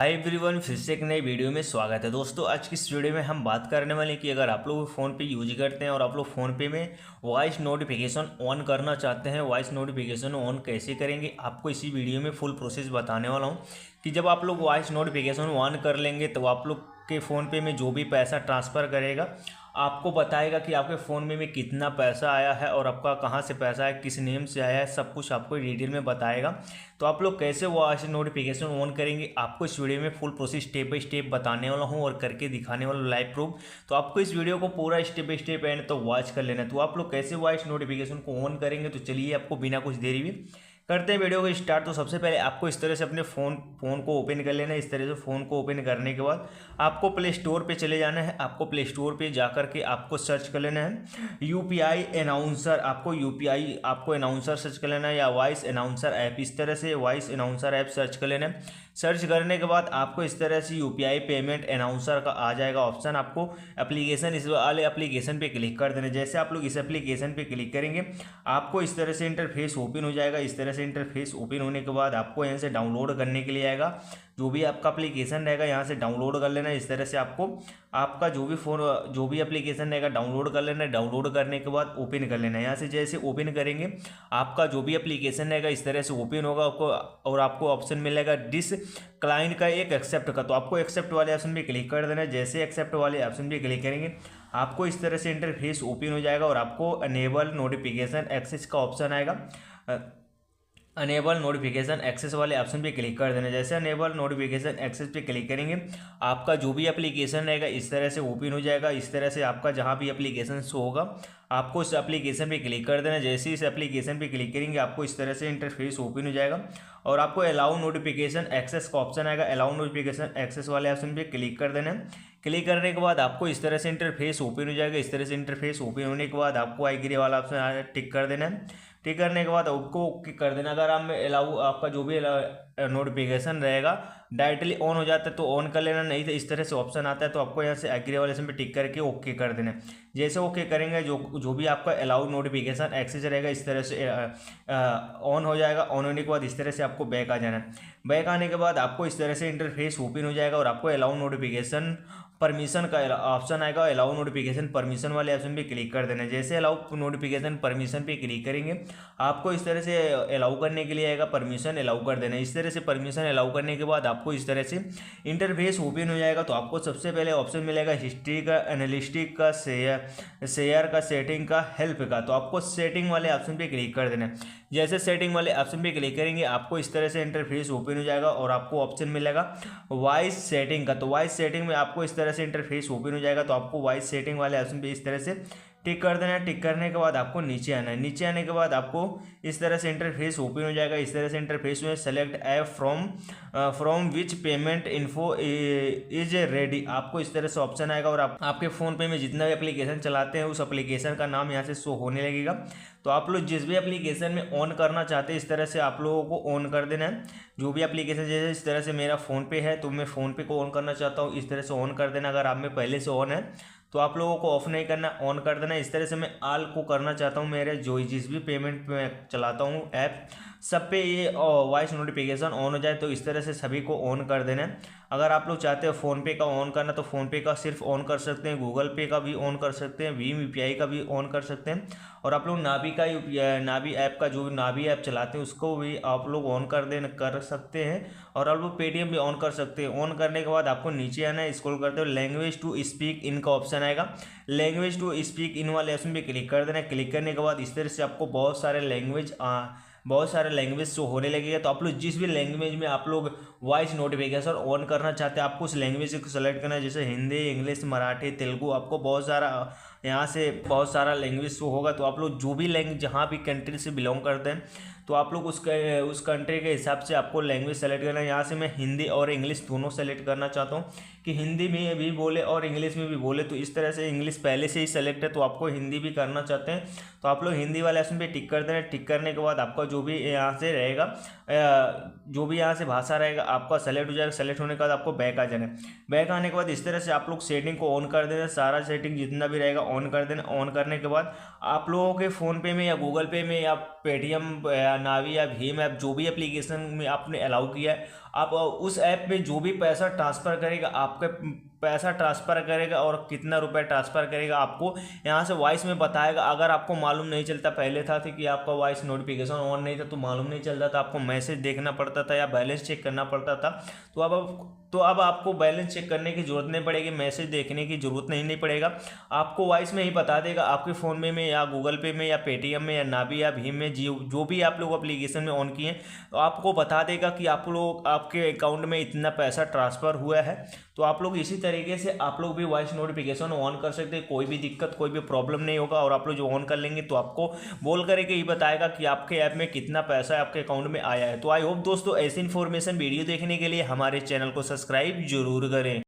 Hi everyone, फिर से एक नई वीडियो में स्वागत है। दोस्तों, आज की इस वीडियो में हम बात करने वाले हैं कि अगर आप लोग फ़ोन पे यूज करते हैं और आप लोग फ़ोन पे में वॉइस नोटिफिकेशन ऑन करना चाहते हैं, वॉइस नोटिफिकेशन ऑन कैसे करेंगे, आपको इसी वीडियो में फुल प्रोसेस बताने वाला हूं कि जब आप लोग वॉइस नोटिफिकेशन ऑन कर लेंगे तो आप लोग के फ़ोन पे में जो भी पैसा ट्रांसफ़र करेगा आपको बताएगा कि आपके फ़ोन में कितना पैसा आया है और आपका कहाँ से पैसा है, किस नेम से आया है, सब कुछ आपको डिटेल में बताएगा। तो आप लोग कैसे वॉइस नोटिफिकेशन ऑन करेंगे आपको इस वीडियो में full process step by step बताने वाला हूँ और करके दिखाने वाला लाइव प्रूफ। तो आपको इस वीडियो को पूरा स्टेप बाय स्टेप एंड तो वॉच कर लेना है। तो आप लोग कैसे वॉइस नोटिफिकेशन को ऑन करेंगे, तो चलिए आपको बिना कुछ देरी हुए करते हैं वीडियो को स्टार्ट। तो सबसे पहले आपको इस तरह से अपने फ़ोन को ओपन कर लेना है। इस तरह से फ़ोन को ओपन करने के बाद आपको प्ले स्टोर पे चले जाना है। आपको प्ले स्टोर पे जा कर के आपको सर्च कर लेना है यूपीआई अनाउंसर। आपको अनाउंसर सर्च कर लेना है या वॉइस अनाउंसर ऐप। इस तरह से वॉइस अनाउंसर ऐप सर्च कर लेना है। सर्च करने के बाद आपको इस तरह से यूपीआई पेमेंट अनाउंसर का आ जाएगा ऑप्शन। आपको एप्लीकेशन, इस वाले एप्लीकेशन पे क्लिक कर देना। जैसे आप लोग इस एप्लीकेशन पे क्लिक करेंगे आपको इस तरह से इंटरफेस ओपन हो जाएगा। इस तरह से इंटरफेस ओपन होने के बाद आपको यहाँ से डाउनलोड करने के लिए आएगा। जो भी आपका एप्लीकेशन रहेगा यहाँ से डाउनलोड कर लेना है। इस तरह से आपको आपका जो भी एप्लीकेशन रहेगा डाउनलोड कर लेना है। डाउनलोड करने के बाद ओपन कर लेना है। यहाँ से जैसे ओपन करेंगे आपका जो भी एप्लीकेशन रहेगा इस तरह से ओपन होगा आपको, और आपको ऑप्शन मिलेगा डिस क्लाइंट का एक एक्सेप्ट का। तो आपको एक्सेप्ट वाले ऑप्शन पे क्लिक कर देना है। जैसे एक्सेप्ट वाले ऑप्शन पे क्लिक करेंगे आपको इस तरह से इंटरफेस ओपन हो जाएगा और आपको अनेबल नोटिफिकेशन एक्सेस का ऑप्शन आएगा। अनेबल नोटिफिकेशन एक्सेस वाले ऑप्शन पे क्लिक कर देना। जैसे अनेबल नोटिफिकेशन एक्सेस पे क्लिक करेंगे आपका जो भी एप्लीकेशन रहेगा इस तरह से ओपन हो जाएगा। इस तरह से आपका जहाँ भी एप्लीकेशन शो होगा आपको इस एप्लीकेशन पे क्लिक कर देना। जैसे ही इस एप्लीकेशन पे क्लिक करेंगे आपको इस तरह से इंटरफेस ओपन हो जाएगा और आपको अलाउ नोटिफिकेशन एक्सेस का ऑप्शन आएगा। अलाउ नोटिफिकेशन एक्सेस वाले ऑप्शन पे क्लिक कर देना। क्लिक करने के बाद आपको इस तरह से इंटरफेस ओपन हो जाएगा। इस तरह से इंटरफेस ओपन होने के बाद आपको एग्री वाला ऑप्शन टिक कर देना है। टिक करने के बाद आपको ओके कर देना। अगर आप में अलाउ आपका जो भी नोटिफिकेशन रहेगा डायरेक्टली ऑन हो जाता है तो ऑन कर लेना, नहीं तो इस तरह से ऑप्शन आता है तो आपको यहाँ से एग्री वाले ऑप्शन पे टिक करके ओके कर देना। जैसे ओके करेंगे जो भी आपका अलाउ नोटिफिकेशन एक्सेस रहेगा इस तरह से ऑन हो जाएगा। ऑन होने के बाद इस तरह से आपको बैक आ जाना है। बैक आने के बाद आपको इस तरह से इंटरफेस ओपन हो जाएगा और आपको अलाउ नोटिफिकेशन परमिशन का ऑप्शन आएगा। अलाउ नोटिफिकेशन परमिशन वाले ऑप्शन पे क्लिक कर देना। जैसे अलाउ नोटिफिकेशन परमिशन पे क्लिक करेंगे आपको इस तरह से अलाउ करने के लिए आएगा, परमिशन अलाउ कर देना। इस तरह से परमिशन अलाउ करने के बाद आपको इस तरह से इंटरफेस ओपन हो जाएगा। तो आपको सबसे पहले ऑप्शन मिलेगा हिस्ट्री का, एनालिस्टिक का, शेयर का, सेटिंग का, हेल्प का। तो आपको सेटिंग वाले ऑप्शन पे क्लिक कर देना। जैसे सेटिंग वाले ऑप्शन पे क्लिक करेंगे आपको इस तरह से इंटरफेस ओपन हो जाएगा और आपको ऑप्शन मिलेगा वॉइस सेटिंग का। तो वॉइस सेटिंग में आपको इस तरह से इंटरफेस ओपन हो जाएगा। तो आपको वॉइस सेटिंग वाले ऑप्शन पे इस तरह से टिक कर देना है। टिक करने के बाद आपको नीचे आना है। नीचे आने के बाद आपको इस तरह से इंटरफेस ओपन हो जाएगा। इस तरह से इंटरफेस में select app from which payment info is ready, आपको इस तरह से ऑप्शन आएगा और आपके फ़ोन पे में जितना भी एप्लीकेशन चलाते हैं उस एप्लीकेशन का नाम यहाँ से शो होने लगेगा। तो आप लोग जिस भी एप्लीकेशन में ऑन करना चाहते हैं इस तरह से आप लोगों को ऑन कर देना है। जो भी एप्लीकेशन, जैसे इस तरह से मेरा फ़ोन पे है तो मैं फ़ोन पे को ऑन करना चाहता हूँ, इस तरह से ऑन कर देना। अगर आप में पहले से ऑन है तो आप लोगों को ऑफ नहीं करना, ऑन कर देना। इस तरह से मैं ऑल को करना चाहता हूँ। मेरे जिस भी पेमेंट में चलाता हूँ ऐप सब पे ये वॉइस नोटिफिकेशन ऑन हो जाए तो इस तरह से सभी को ऑन कर देना है। अगर आप लोग चाहते हो फ़ोनपे का ऑन करना तो फ़ोनपे का सिर्फ ऑन कर सकते हैं, गूगल पे का भी ऑन कर सकते हैं, भीम यूपीआई का भी ऑन कर सकते हैं, और आप लोग नाभी ऐप का जो नाभी ऐप चलाते हैं उसको भी आप लोग ऑन कर सकते हैं, और आप लोग पेटीएम भी ऑन कर सकते हैं। ऑन करने के बाद आपको नीचे आना है, स्क्रॉल करते हो लैंग्वेज टू स्पीक इन का ऑप्शन आएगा। लैंग्वेज टू स्पीक इन वाले ऑप्शन पे क्लिक कर देना। क्लिक करने के बाद इस तरह से आपको बहुत सारे लैंग्वेज शो होने लगेगा। तो आप लोग जिस भी लैंग्वेज में आप लोग वॉइस नोटिफिकेशन ऑन करना चाहते हैं आपको उस लैंग्वेज को सेलेक्ट करना है। जैसे हिंदी, इंग्लिश, मराठी, तेलुगु, आपको बहुत सारा यहाँ से बहुत सारा लैंग्वेज शो होगा। तो आप लोग जो भी लैंग्वेज जहाँ भी कंट्री से बिलोंग करते हैं तो आप लोग उस कंट्री के हिसाब से आपको लैंग्वेज सेलेक्ट करना है। यहाँ से मैं हिंदी और इंग्लिश दोनों सेलेक्ट करना चाहता हूँ कि हिंदी में भी बोले और इंग्लिश में भी बोले। तो इस तरह से इंग्लिश पहले से ही सेलेक्ट है तो आपको हिंदी भी करना चाहते हैं तो आप लोग हिंदी वाले ऑप्शन पे टिक कर देना। टिक करने के बाद आपका जो भी यहाँ से रहेगा, जो भी यहाँ से भाषा रहेगा आपका सेलेक्ट हो जाएगा। सेलेक्ट होने के बाद आपको बैक आ जाना है। बैक आने के बाद इस तरह से आप लोग सेटिंग को ऑन कर देना। सारा सेटिंग जितना भी रहेगा ऑन कर देना। ऑन करने के बाद आप लोगों के फ़ोनपे में या गूगल पे में या पेटीएम या नावी या भीम ऐप जो भी एप्लीकेशन में आपने अलाउ किया है आप उस ऐप में जो भी पैसा ट्रांसफ़र करेगा, आपके पैसा ट्रांसफ़र करेगा और कितना रुपए ट्रांसफ़र करेगा आपको यहाँ से वॉइस में बताएगा। अगर आपको मालूम नहीं चलता, पहले था कि आपका वॉइस नोटिफिकेशन ऑन नहीं था तो मालूम नहीं चलता था, आपको मैसेज देखना पड़ता था या बैलेंस चेक करना पड़ता था। तो अब आपको बैलेंस चेक करने की ज़रूरत नहीं पड़ेगी, मैसेज देखने की ज़रूरत नहीं पड़ेगा। आपको वॉइस में ही बता देगा आपके फ़ोन में या गूगल पे में या पेटीएम में या नाभी या भीम में जो भी आप लोग एप्लीकेशन में ऑन किए तो आपको बता देगा कि आप लोग आपके अकाउंट में इतना पैसा ट्रांसफ़र हुआ है। तो आप लोग इसी तरीके से आप लोग भी वॉइस नोटिफिकेशन ऑन कर सकते हैं, कोई भी दिक्कत कोई भी प्रॉब्लम नहीं होगा। और आप लोग जो ऑन कर लेंगे तो आपको बोल करके ही बताएगा कि आपके ऐप में कितना पैसा आपके अकाउंट में आया है। तो आई होप दोस्तों ऐसी इन्फॉर्मेशन वीडियो देखने के लिए हमारे चैनल को सब्सक्राइब जरूर करें।